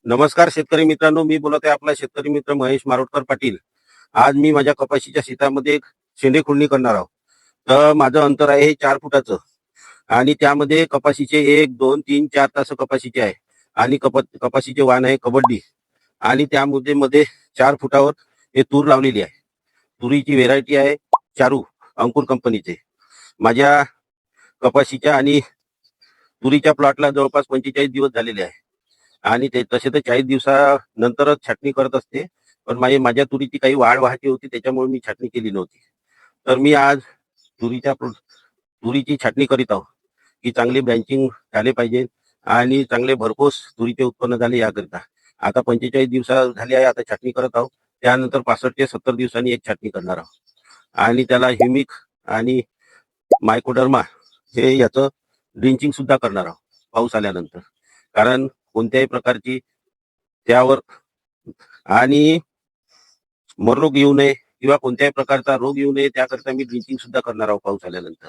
नमस्कार शेतकरी मित्रांनो, मी बोलत आहे आपला शेतकरी मित्र महेश मारोटकर पाटील. आज मी माझ्या कपाशीच्या शेतामध्ये एक शेंडे खुडणी करणार आहोत. तर माझं अंतर आहे हे 4 फुटाचं आणि त्यामध्ये कपाशीचे 1, 2, 3, 4 तास कपाशीचे आहे आणि कपाशीचे वाण आहे कबड्डी आणि त्यामध्ये मध्ये 4 फुटावर हे तूर लावलेली आहे. तुरीची व्हेरायटी आहे चारू अंकुर कंपनीचे. माझ्या कपाशीच्या आणि तुरीच्या प्लॉटला जवळपास 45 दिवस झालेले आहे आणि ते तसे तर 40 दिवसानंतरच छाटणी करत असते. पण माझ्या तुरीची काही वाढ व्हायची होती, त्याच्यामुळे मी छाटणी केली नव्हती. तर मी आज तुरीची छाटणी करीत आहोत की चांगली ब्रँचिंग झाले पाहिजे आणि चांगले भरघोस तुरीचे उत्पन्न झाले याकरिता. आता 45 दिवस झाले आहे, आता छाटणी करत आहोत. त्यानंतर 65 ते 70 दिवसांनी एक छाटणी करणार आहोत आणि त्याला ह्युमिक आणि मायकोडर्मा हे याचं ड्रिंचिंग सुद्धा करणार आहोत पाऊस आल्यानंतर. कारण कोणत्याही प्रकारची त्यावर आणि मररोग येऊ नये किंवा कोणत्याही प्रकारचा रोग येऊ नये त्याकरता मी ड्रिंचिंग सुद्धा करणार आहोत पाऊस आल्यानंतर.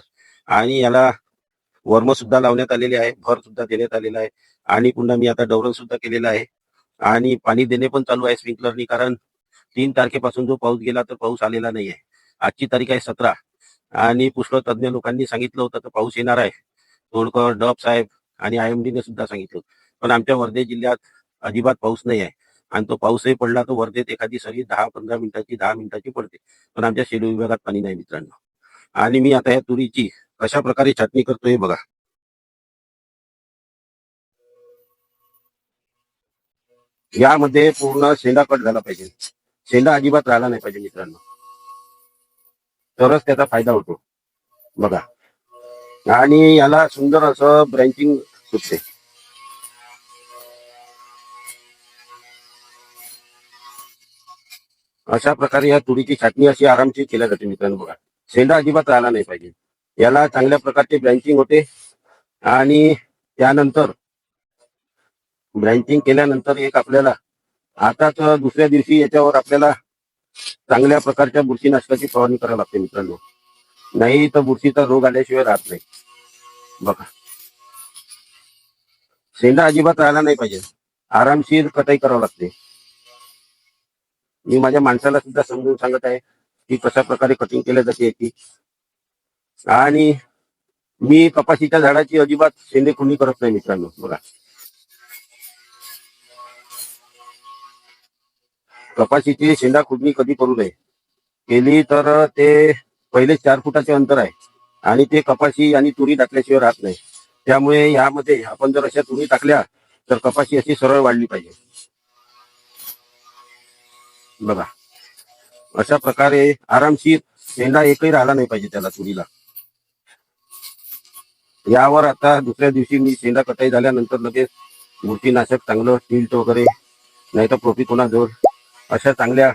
आणि याला वर्म सुद्धा लावण्यात आलेले आहे, भर सुद्धा देण्यात आलेला आहे आणि पुन्हा मी आता डवरण सुद्धा केलेलं आहे आणि पाणी देणे पण चालू आहे स्प्रिंकलरनी. कारण 3 तारखेपासून जो पाऊस गेला तर पाऊस आलेला नाही आहे. आजची तारीख आहे 17 आणि पुष्कळ तज्ज्ञ लोकांनी सांगितलं होतं तर पाऊस येणार आहे. तोडकर, डब साहेब आणि IMD ने सुद्धा सांगितलं. पण आमच्या वर्धे जिल्ह्यात अजिबात पाऊस नाही आहे आणि तो पाऊसही पडला तर वर्धेत एखादी सरी 10 मिनिटाची पडते. पण आमच्या शेलू विभागात पाणी नाही मित्रांनो. आणि मी आता या तुरीची कशा प्रकारे छाटणी करतोय बघा. यामध्ये पूर्ण शेंडा कट झाला पाहिजे, शेंडा अजिबात राहिला नाही पाहिजे मित्रांनो, तरच त्याचा फायदा होतो बघा. आणि याला सुंदर असं ब्रँचिंग सुटते. अशा प्रकारे या तुरीची छाटणी अशी आरामशीर केल्या जाते मित्रांनो बघा. शेंडा अजिबात राहिला नाही पाहिजे. याला चांगल्या प्रकारचे ब्रँचिंग होते आणि त्यानंतर ब्रँचिंग केल्यानंतर एक आपल्याला आताच दुसऱ्या दिवशी याच्यावर आपल्याला चांगल्या प्रकारच्या बुरशीनाशकाची फवारणी करावी लागते मित्रांनो. नाही तर बुरशीचा रोग आल्याशिवाय राहत नाही बघा. शेंडा अजिबात राहिला नाही पाहिजे, आरामशीर कटाई करावं लागते. मी माझ्या माणसाला सुद्धा समजून सांगत आहे की कशा प्रकारे कटिंग केल्या जाते याची. आणि मी कपाशीच्या झाडाची अजिबात शेंडे खुडणी करत नाही मित्रांनो बघा. कपाशीची शेंडा खुडणी कधी करू नये. केली तर ते पहिले 4 फुटाचे अंतर आहे आणि ते कपाशी आणि तुरी टाकल्याशिवाय राहत नाही. त्यामुळे यामध्ये आपण जर अशा तुरी टाकल्या तर कपाशी अशी सरळ वाढली पाहिजे बघा. अशा प्रकारे आरामशीर शेंडा एकही राहिला नाही पाहिजे त्याला तुरीला. यावर आता दुसऱ्या दिवशी मी शेंडा कटाई झाल्यानंतर लगेच बुरशीनाशक चांगलं टिल्ट वगैरे नाही तर प्रोपिकोनाझोल अशा चांगल्या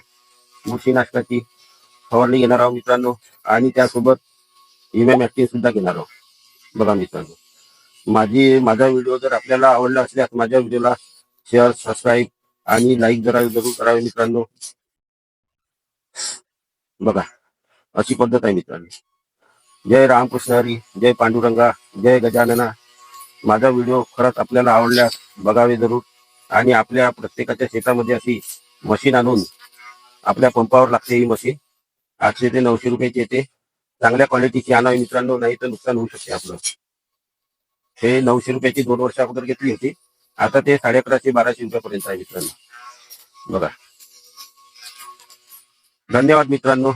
बुरशीनाशकाची फवारणी घेणार आहोत मित्रांनो. आणि त्यासोबत इमॅमॅक्टिन सुद्धा घेणार आहोत बघा मित्रांनो. माझा व्हिडिओ जर आपल्याला आवडला असल्यास माझ्या व्हिडिओला शेअर, सबस्क्राईब आणि लाईक जरूर करावे मित्रांनो बघा. अशी पद्धत आहे मित्रांनो. जय रामकृष्ण हरी, जय पांडुरंगा, जय गजानना. माझा व्हिडिओ खरंच आपल्याला आवडल्यास बघावे जरूर. आणि आपल्या प्रत्येकाच्या शेतामध्ये अशी मशीन आणून आपल्या पंपावर लागते ही मशीन. 800 ते 900 रुपयाची येते. चांगल्या क्वालिटीची आणावी मित्रांनो, नाही तर नुकसान होऊ शकते आपलं. हे 900 रुपयाची 2 वर्ष अगोदर घेतली होती. आता ते 1150-1200 रुपयापर्यंत आहे मित्रांनो बघा. धन्यवाद मित्रांनो.